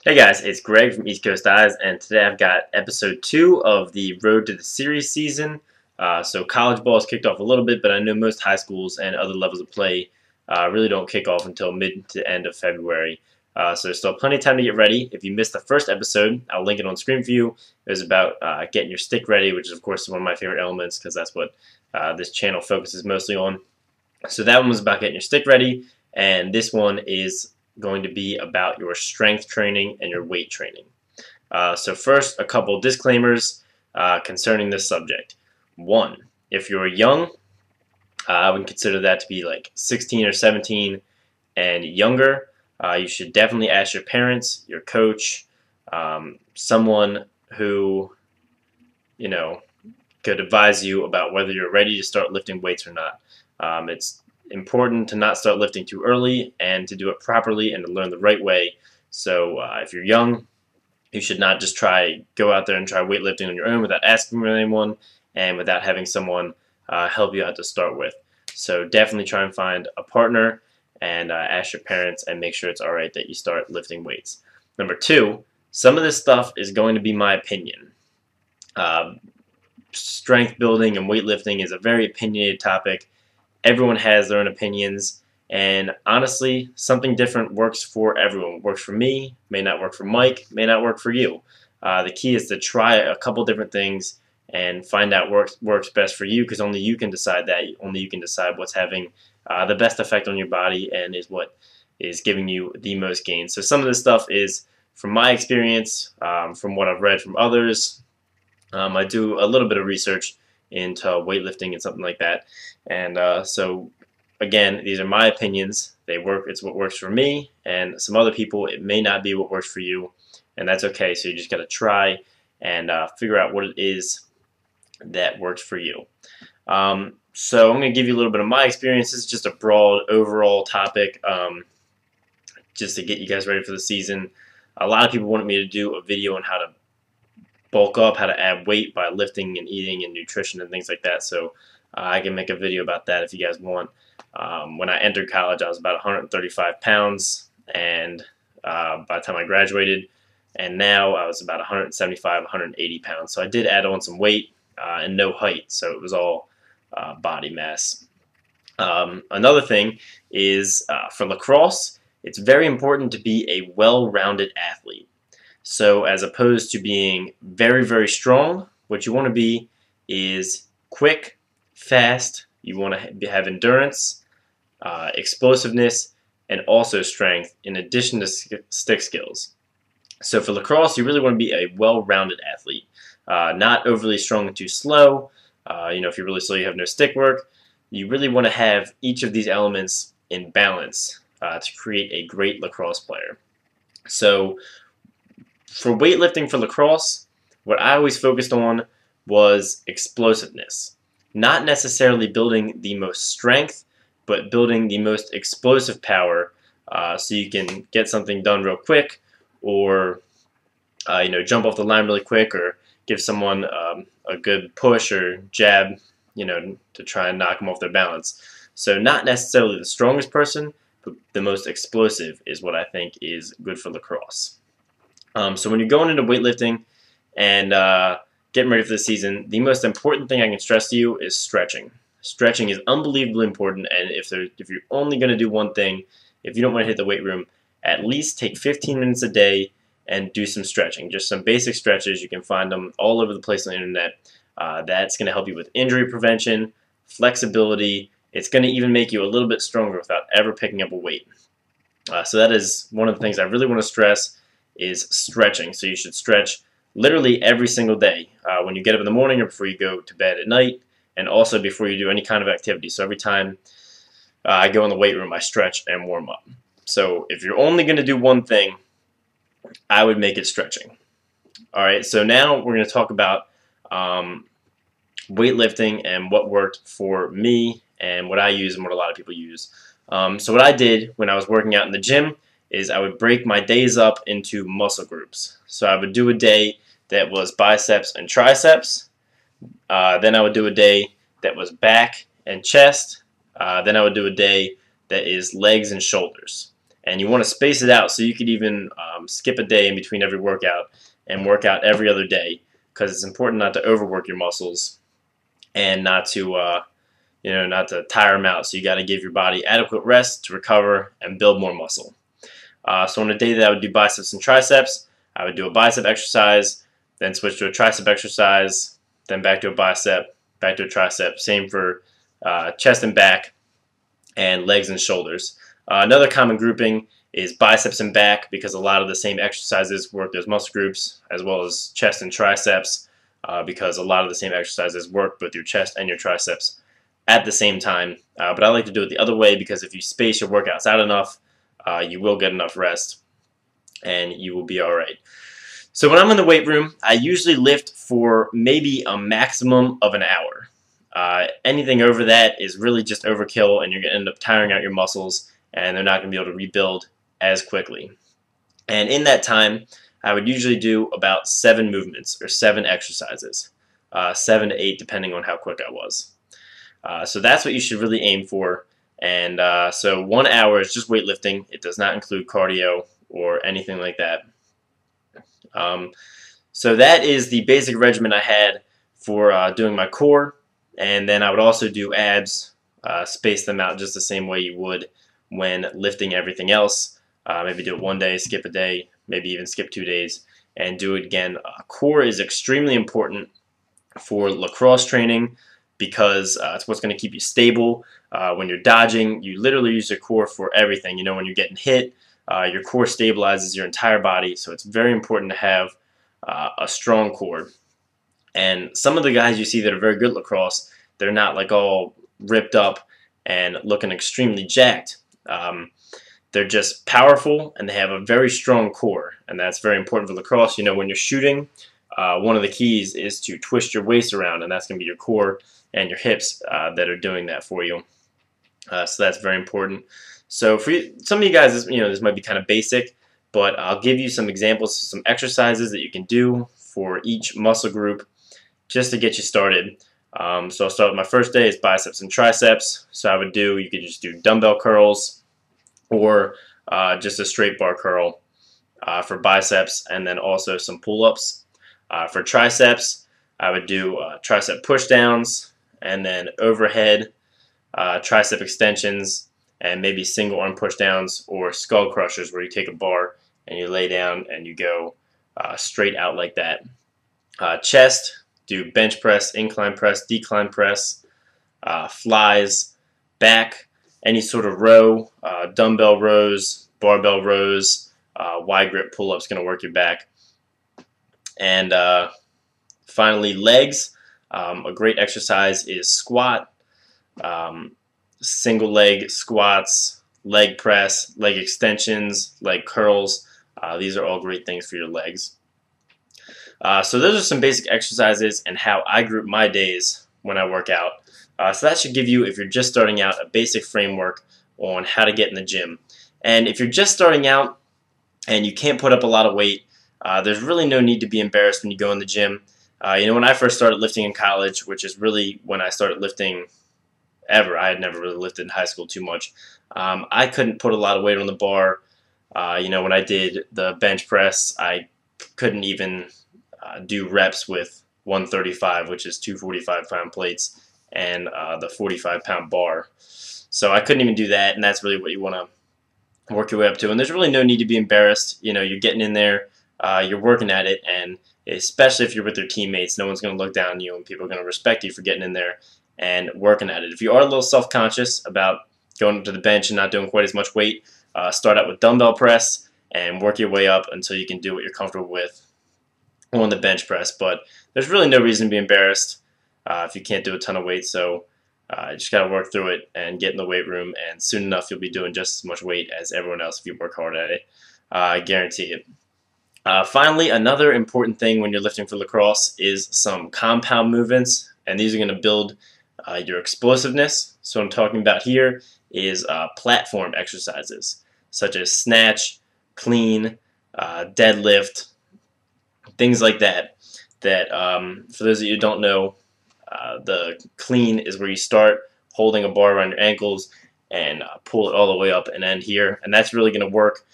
Hey guys, it's Greg from East Coast Eyes, and today I've got episode 2 of the Road to the Series season. So college ball has kicked off a little bit, but I know most high schools and other levels of play really don't kick off until mid to end of February. So there's still plenty of time to get ready. If you missed the first episode, I'll link it on screen for you. It was about getting your stick ready, which is of course one of my favorite elements because that's what this channel focuses mostly on. So that one was about getting your stick ready, and this one is going to be about your strength training and your weight training. So first, a couple disclaimers concerning this subject. One, if you're young, I would consider that to be like 16 or 17 and younger. You should definitely ask your parents, your coach, someone who, could advise you about whether you're ready to start lifting weights or not. It's important to not start lifting too early and to do it properly and to learn the right way. So if you're young, you should not just go out there and try weightlifting on your own without asking anyone and without having someone help you out to start with. So definitely try and find a partner and ask your parents and make sure it's all right that you start lifting weights. Number two, some of this stuff is going to be my opinion. Strength building and weightlifting is a very opinionated topic. Everyone has their own opinions, and honestly, something different works for everyone. What works for me may not work for Mike, may not work for you. The key is to try a couple different things and find out what works best for you, because only you can decide that. Only you can decide what's having the best effect on your body and is what is giving you the most gain. So some of this stuff is from my experience, from what I've read from others. I do a little bit of research into weightlifting and something like that, and so again, these are my opinions. They work. It's what works for me, and some other people it may not be what works for you, and that's okay. So you just got to try and figure out what it is that works for you. So I'm going to give you a little bit of my experience. This is just a broad overall topic, just to get you guys ready for the season. A lot of people wanted me to do a video on how to bulk up, how to add weight by lifting and eating and nutrition and things like that. So I can make a video about that if you guys want. When I entered college, I was about 135 pounds, and by the time I graduated, and now I was about 175, 180 pounds. So I did add on some weight and no height, so it was all body mass. Another thing is for lacrosse, it's very important to be a well-rounded athlete. So as opposed to being very, very strong, what you want to be is quick, fast. You want to have endurance, explosiveness, and also strength in addition to stick skills. So for lacrosse, you really want to be a well-rounded athlete, not overly strong and too slow. If you're really slow, you have no stick work. You really want to have each of these elements in balance to create a great lacrosse player. So for weightlifting for lacrosse, what I always focused on was explosiveness. Not necessarily building the most strength, but building the most explosive power so you can get something done real quick, or jump off the line really quick, or give someone a good push or jab, to try and knock them off their balance. So not necessarily the strongest person, but the most explosive is what I think is good for lacrosse. So when you're going into weightlifting and getting ready for the season, the most important thing I can stress to you is stretching. Stretching is unbelievably important, and if you're only going to do one thing, if you don't want to hit the weight room, at least take 15 minutes a day and do some stretching. Just some basic stretches. You can find them all over the place on the internet. That's going to help you with injury prevention, flexibility. It's going to even make you a little bit stronger without ever picking up a weight. So that is one of the things I really want to stress is stretching. So you should stretch literally every single day when you get up in the morning or before you go to bed at night, and also before you do any kind of activity. So every time I go in the weight room, I stretch and warm up. So if you're only going to do one thing, I would make it stretching. All right, so now we're going to talk about weightlifting and what worked for me and what I use and what a lot of people use. So what I did when I was working out in the gym is I would break my days up into muscle groups. So I would do a day that was biceps and triceps. Then I would do a day that was back and chest. Then I would do a day that is legs and shoulders. And you want to space it out, so you could even skip a day in between every workout and work out every other day, because it's important not to overwork your muscles and not to not to tire them out. So you got to give your body adequate rest to recover and build more muscle. So on a day that I would do biceps and triceps, I would do a bicep exercise, then switch to a tricep exercise, then back to a bicep, back to a tricep. Same for chest and back, and legs and shoulders. Another common grouping is biceps and back, because a lot of the same exercises work those muscle groups, as well as chest and triceps, because a lot of the same exercises work both your chest and your triceps at the same time. But I like to do it the other way, because if you space your workouts out enough, you will get enough rest and you will be alright. So when I'm in the weight room, I usually lift for maybe a maximum of an hour. Anything over that is really just overkill, and you're going to end up tiring out your muscles, and they're not going to be able to rebuild as quickly. And in that time, I would usually do about 7 movements or 7 exercises, 7 to 8 depending on how quick I was. So that's what you should really aim for. And so 1 hour is just weightlifting. It does not include cardio or anything like that. So that is the basic regimen I had for doing my core. And then I would also do abs, space them out just the same way you would when lifting everything else. Maybe do it 1 day, skip a day, maybe even skip 2 days, and do it again. Core is extremely important for lacrosse training, because it's what's going to keep you stable. When you're dodging, you literally use your core for everything. You know, when you're getting hit, your core stabilizes your entire body, so it's very important to have a strong core. And some of the guys you see that are very good at lacrosse, they're not like all ripped up and looking extremely jacked. They're just powerful, and they have a very strong core, and that's very important for lacrosse. You know, when you're shooting, one of the keys is to twist your waist around, and that's going to be your core and your hips that are doing that for you. So that's very important. So for you, some of you guys, this might be kind of basic, but I'll give you some examples, some exercises that you can do for each muscle group just to get you started. So I'll start with my first day is biceps and triceps. So you could just do dumbbell curls, or just a straight bar curl for biceps, and then also some pull-ups. For triceps, I would do tricep pushdowns, and then overhead tricep extensions, and maybe single arm pushdowns, or skull crushers, where you take a bar and you lay down and you go straight out like that. Chest, do bench press, incline press, decline press, flies. Back, any sort of row, dumbbell rows, barbell rows, wide grip pull-ups going to work your back. And finally, legs. A great exercise is squat, single leg squats, leg press, leg extensions, leg curls. These are all great things for your legs. So those are some basic exercises and how I group my days when I work out. So that should give you, if you're just starting out, a basic framework on how to get in the gym. And if you're just starting out and you can't put up a lot of weight, there's really no need to be embarrassed when you go in the gym. When I first started lifting in college, which is really when I started lifting ever, I had never really lifted in high school too much. I couldn't put a lot of weight on the bar. When I did the bench press, I couldn't even do reps with 135, which is 245-pound plates, and the 45-pound bar. So I couldn't even do that, and that's really what you want to work your way up to. And there's really no need to be embarrassed. You're getting in there, you're working at it, and especially if you're with your teammates, no one's going to look down on you, and people are going to respect you for getting in there and working at it. If you are a little self-conscious about going up to the bench and not doing quite as much weight, start out with dumbbell press and work your way up until you can do what you're comfortable with on the bench press. But there's really no reason to be embarrassed if you can't do a ton of weight. So you just got to work through it and get in the weight room, and soon enough you'll be doing just as much weight as everyone else if you work hard at it. I guarantee it. Finally, another important thing when you're lifting for lacrosse is some compound movements, and these are going to build your explosiveness. So what I'm talking about here is platform exercises, such as snatch, clean, deadlift, things like that. For those of you who don't know, the clean is where you start holding a bar around your ankles, and pull it all the way up and end here. And that's really going to work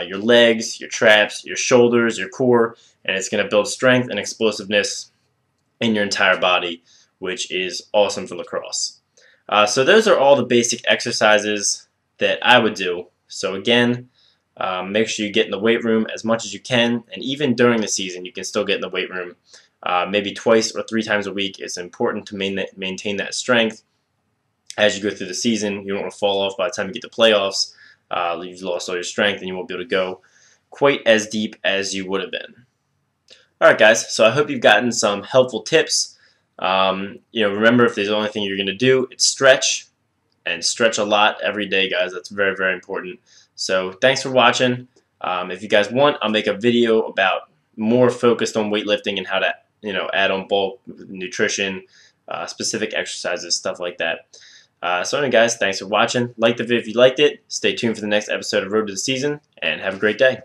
your legs, your traps, your shoulders, your core, and it's going to build strength and explosiveness in your entire body, which is awesome for lacrosse. So those are all the basic exercises that I would do. So again, make sure you get in the weight room as much as you can, and even during the season you can still get in the weight room maybe twice or 3 times a week. It's important to maintain that strength as you go through the season. You don't want to fall off by the time you get to playoffs. You've lost all your strength and you won't be able to go quite as deep as you would have been. Alright guys, so I hope you've gotten some helpful tips. Remember, if there's the only thing you're going to do, it's stretch, and stretch a lot every day, guys. That's very, very important. So thanks for watching. If you guys want, I'll make a video about more focused on weightlifting and how to add on bulk, nutrition, specific exercises, stuff like that. So anyway, guys, thanks for watching. Like the video if you liked it. Stay tuned for the next episode of Road to the Season, and have a great day.